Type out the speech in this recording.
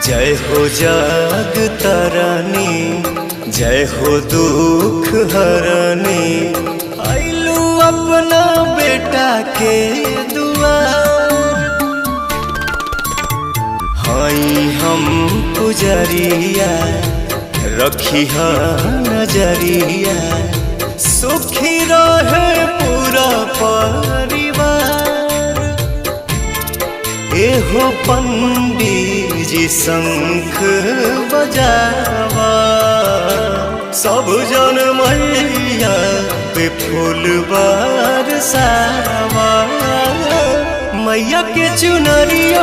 जय हो जाग तारानी, जय हो दुख हरानी। आइलू अपना बेटा के दुआर, हाई हम पुजरिया रखी नजरिया। सुखी रहे पूरा परिवार। एहो पंडित जी शंख बजावा, सब जन मैया पे फूल बरसावा। मैया के चुनरिया